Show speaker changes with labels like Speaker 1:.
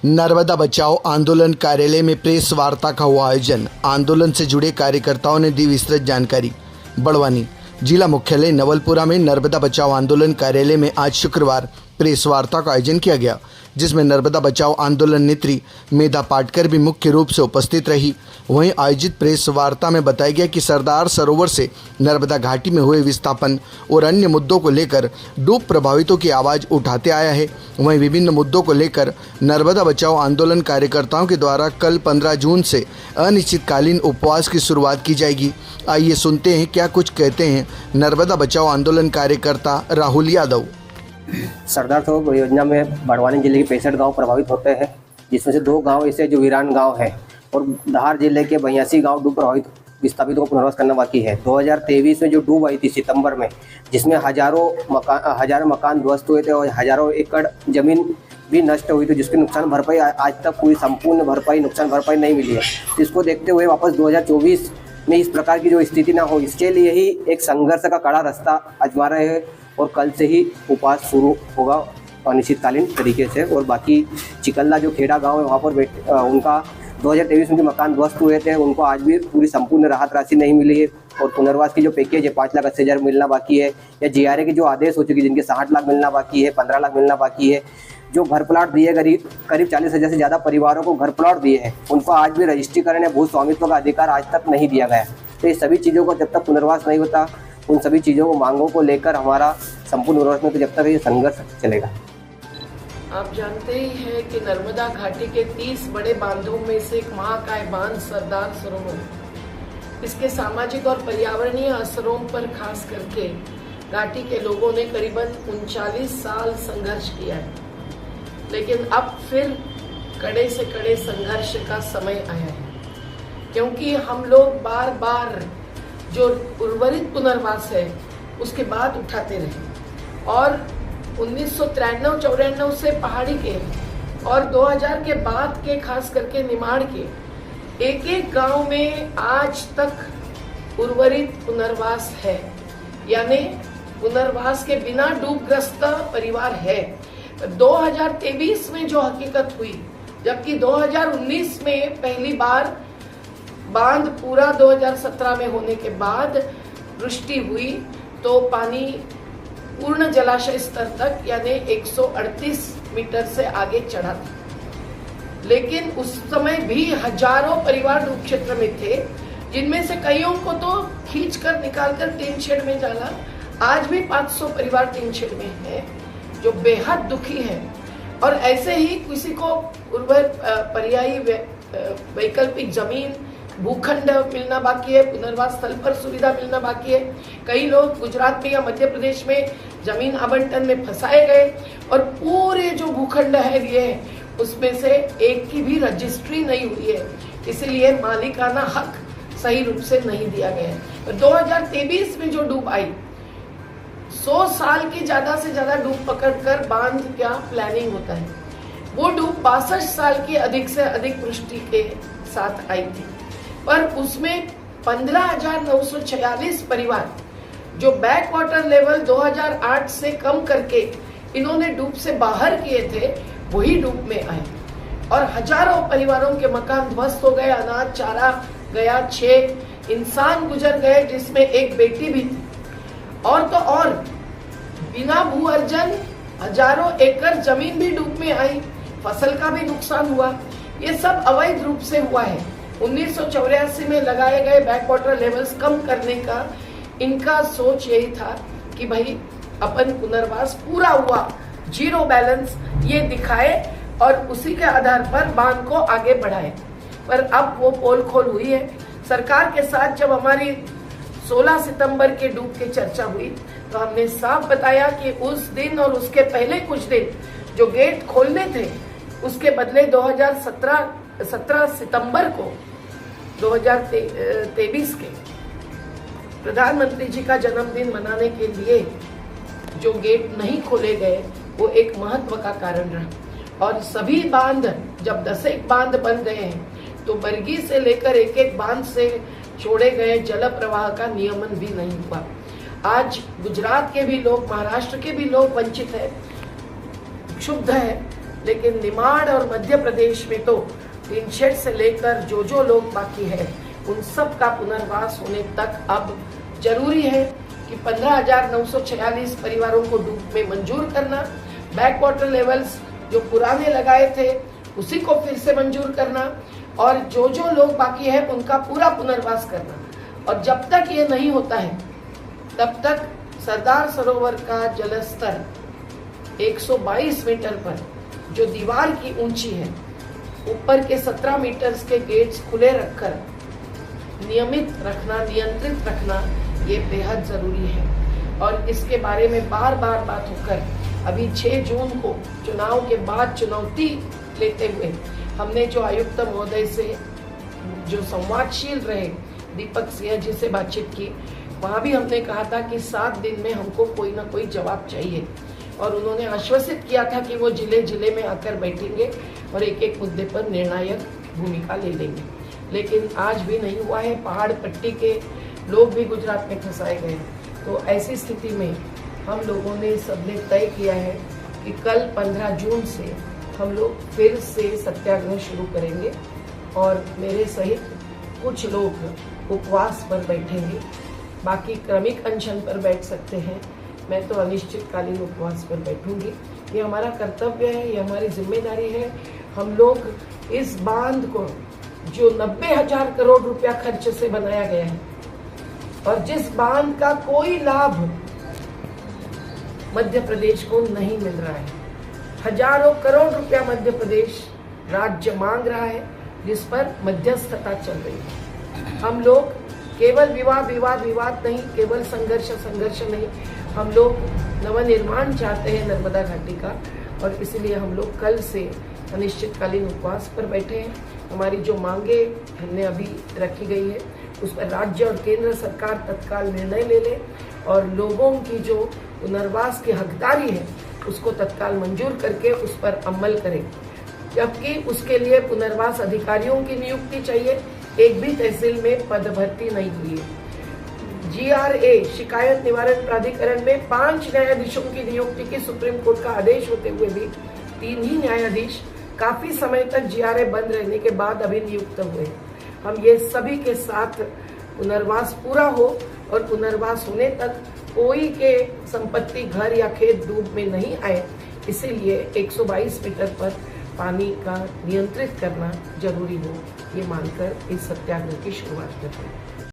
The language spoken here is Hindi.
Speaker 1: नर्मदा बचाओ आंदोलन कार्यालय में प्रेस वार्ता का हुआ आयोजन। आंदोलन से जुड़े कार्यकर्ताओं ने दी विस्तृत जानकारी। बड़वानी जिला मुख्यालय नवलपुरा में नर्मदा बचाओ आंदोलन कार्यालय में आज शुक्रवार प्रेस वार्ता का आयोजन किया गया, जिसमें नर्मदा बचाओ आंदोलन नेत्री मेधा पाटकर भी मुख्य रूप से उपस्थित रही। वहीं आयोजित प्रेस वार्ता में बताया गया कि सरदार सरोवर से नर्मदा घाटी में हुए विस्थापन और अन्य मुद्दों को लेकर डूब प्रभावितों की आवाज़ उठाते आया है। वहीं विभिन्न मुद्दों को लेकर नर्मदा बचाओ आंदोलन कार्यकर्ताओं के द्वारा कल 15 जून से अनिश्चितकालीन उपवास की शुरुआत की जाएगी। आइए सुनते हैं क्या कुछ कहते हैं नर्मदा बचाओ आंदोलन कार्यकर्ता राहुल यादव।
Speaker 2: सरदार सरोवर परियोजना में बड़वानी जिले के 65 गांव प्रभावित होते हैं, जिसमें से 2 गांव ऐसे जो वीरान गांव हैं और धार जिले के 82 गांव डूब प्रभावित विस्थापितों को पुनर्वास करना बाकी है। 2023 में जो डूब आई थी सितंबर में, जिसमें हजारों मकान ध्वस्त हुए थे और हजारों एकड़ जमीन भी नष्ट हुई थी, जिसकी नुकसान भरपाई आज तक पूरी संपूर्ण नुकसान भरपाई नहीं मिली है। जिसको देखते हुए वापस 2024 में इस प्रकार की जो स्थिति ना हो, इसके लिए ही एक संघर्ष का कड़ा रास्ता आजमा रहे हैं और कल से ही उपवास शुरू होगा अनिश्चितकालीन तरीके से। और बाकी चिकल्ला जो खेड़ा गांव है, वहाँ पर उनका 2023 में जो मकान ध्वस्त हुए थे, उनको आज भी पूरी संपूर्ण राहत राशि नहीं मिली है। और पुनर्वास की जो पैकेज है 5,80,000 मिलना बाकी है, या GRA के जो आदेश हो चुके जिनके 60 लाख मिलना बाकी है, 15 लाख मिलना बाकी है। जो घर प्लाट दिए करीब 40,000 से ज़्यादा परिवारों को घर प्लाट दिए हैं, उनको आज भी रजिस्ट्रीकरण या भू स्वामित्व का अधिकार आज तक नहीं दिया गया। तो ये सभी चीज़ों को जब तक पुनर्वास नहीं होता, उन सभी चीज़ों को मांगों को लेकर हमारा संपूर्ण पुनर्वास में तो जब तक ये संघर्ष चलेगा।
Speaker 3: आप जानते ही हैं कि नर्मदा घाटी के 30 बड़े बांधों में से एक महाकाय बांध सरदार सरोवर, इसके सामाजिक और पर्यावरणीय असरों पर खास करके घाटी के लोगों ने करीबन 39 साल संघर्ष किया है। लेकिन अब फिर कड़े से कड़े संघर्ष का समय आया है, क्योंकि हम लोग बार बार जो उर्वरित पुनर्वास है उसके बाद उठाते रहे और 1993-94 से पहाड़ी के और 2000 के बाद के खास करके निमाड़ के एक गांव में आज तक उर्वरित पुनर्वास है, यानी पुनर्वास के बिना डूबग्रस्त परिवार है। 2023 में जो हकीकत हुई, जबकि 2019 में पहली बार बांध पूरा 2017 में होने के बाद वृष्टि हुई तो पानी पूर्ण जलाशय स्तर तक यानी 138 मीटर से आगे चढ़ा था। लेकिन उस समय भी हजारों परिवार डूब क्षेत्र में थे, जिनमें से कईयों को तो खींचकर निकालकर टीन शेड में डाला। आज भी 500 परिवार टीन शेड में हैं, जो बेहद दुखी हैं। और ऐसे ही किसी को उर्वर पर्यायी वैकल्पिक जमीन भूखंड मिलना बाकी है, पुनर्वास स्थल पर सुविधा मिलना बाकी है। कई लोग गुजरात में या मध्य प्रदेश में जमीन आवंटन में फंसाए गए और पूरे जो भूखंड है ये उसमें से एक की भी रजिस्ट्री नहीं हुई है, इसलिए मालिकाना हक सही रूप से नहीं दिया गया है। 2023 में जो डूब आई, 100 साल की ज्यादा से ज्यादा डूब पकड़कर बांध क्या प्लानिंग होता है, वो डूब 62 साल की अधिक से अधिक वृष्टि के साथ आई थी। पर उसमें 15,946 परिवार जो बैक वाटर लेवल 2008 से कम करके इन्होंने डूब से बाहर किए थे, वही डूब में आए और हजारों परिवारों के मकान ध्वस्त हो गए, अनाज चारा गया, 6 इंसान गुजर गए, जिसमें एक बेटी भी थी। और तो और बिना भू अर्जन हजारों एकड़ जमीन भी डूब में आई, फसल का भी नुकसान हुआ। ये सब अवैध रूप से हुआ है। 1984 में लगाए गए बैक वाटर लेवल्स कम करने का इनका सोच यही था कि भाई अपन पुनर्वास पूरा हुआ, 0 बैलेंस ये दिखाए और उसी के आधार पर बांध को आगे बढ़ाए। पर अब वो पोल खोल हुई है। सरकार के साथ जब हमारी 16 सितंबर के डूब की चर्चा हुई तो हमने साफ बताया कि उस दिन और उसके पहले कुछ दिन जो गेट खोलने थे, उसके बदले 2017 सितंबर को 2023 के प्रधानमंत्री जी का जन्मदिन मनाने के लिए जो गेट नहीं खोले गए, वो एक महत्व का कारण रहा। और सभी बांध जब 10 बांध बन गए हैं तो बरगी से लेकर एक बांध से छोड़े गए जल प्रवाह का नियमन भी नहीं हुआ। आज गुजरात के भी लोग, महाराष्ट्र के भी लोग वंचित है, क्षुब्ध है लेकिन निमाड़ और मध्य प्रदेश में तो टिनशेड से लेकर जो लोग बाकी है उन सब का पुनर्वास होने तक अब जरूरी है कि 15,946 परिवारों को डूब में मंजूर करना, बैक वाटर लेवल्स जो पुराने लगाए थे उसी को फिर से मंजूर करना और जो लोग बाकी है उनका पूरा पुनर्वास करना। और जब तक ये नहीं होता है तब तक सरदार सरोवर का जलस्तर 122 मीटर पर जो दीवार की ऊंची है ऊपर के 17 मीटर्स के गेट्स खुले रखकर नियमित रखना, नियंत्रित रखना ये बेहद जरूरी है। और इसके बारे में बार बार बात होकर अभी 6 जून को चुनाव के बाद चुनौती लेते हुए हमने जो आयुक्त महोदय से जो संवादशील रहे दीपक सिंह जी से बातचीत की, वहाँ भी हमने कहा था कि 7 दिन में हमको कोई ना कोई जवाब चाहिए और उन्होंने आश्वसित किया था कि वो जिले में आकर बैठेंगे और एक मुद्दे पर निर्णायक भूमिका ले लेंगे। लेकिन आज भी नहीं हुआ है। पहाड़ पट्टी के लोग भी गुजरात में फंसाए गए। तो ऐसी स्थिति में हम लोगों ने सबने तय किया है कि कल 15 जून से हम लोग फिर से सत्याग्रह शुरू करेंगे और मेरे सहित कुछ लोग उपवास पर बैठेंगे, बाकी क्रमिक अनशन पर बैठ सकते हैं। मैं तो अनिश्चितकालीन उपवास पर बैठूंगी। ये हमारा कर्तव्य है, ये हमारी जिम्मेदारी है। हम लोग इस बांध को जो 90,000 करोड़ रुपया खर्च से बनाया गया है और जिस बांध का कोई लाभ मध्य प्रदेश को नहीं मिल रहा है, हजारों करोड़ रुपया मध्य प्रदेश राज्य मांग रहा है जिस पर मध्यस्थता चल रही है। हम लोग केवल विवाद नहीं, केवल संघर्ष नहीं, हम लोग नवनिर्माण चाहते हैं नर्मदा घाटी का और इसलिए हम लोग कल से अनिश्चितकालीन उपवास पर बैठे हैं। हमारी जो मांगे हमने अभी रखी गई है उस पर राज्य और केंद्र सरकार तत्काल निर्णय ले ले और लोगों की जो पुनर्वास की हकदारी है उसको तत्काल मंजूर करके उस पर अमल करें, जबकि उसके लिए पुनर्वास अधिकारियों की नियुक्ति चाहिए। एक भी तहसील में पद भर्ती नहीं हुई है। GRA शिकायत निवारण प्राधिकरण में 5 न्यायाधीशों की नियुक्ति की सुप्रीम कोर्ट का आदेश होते हुए भी 3 ही न्यायाधीश काफी समय तक GRA बंद रहने के बाद अभी नियुक्त हुए। हम ये सभी के साथ पुनर्वास पूरा हो और पुनर्वास होने तक कोई के संपत्ति, घर या खेत डूब में नहीं आए, इसीलिए 122 मीटर पर पानी का नियंत्रित करना जरूरी हो, ये मानकर इस सत्याग्रह की शुरुआत करते हैं।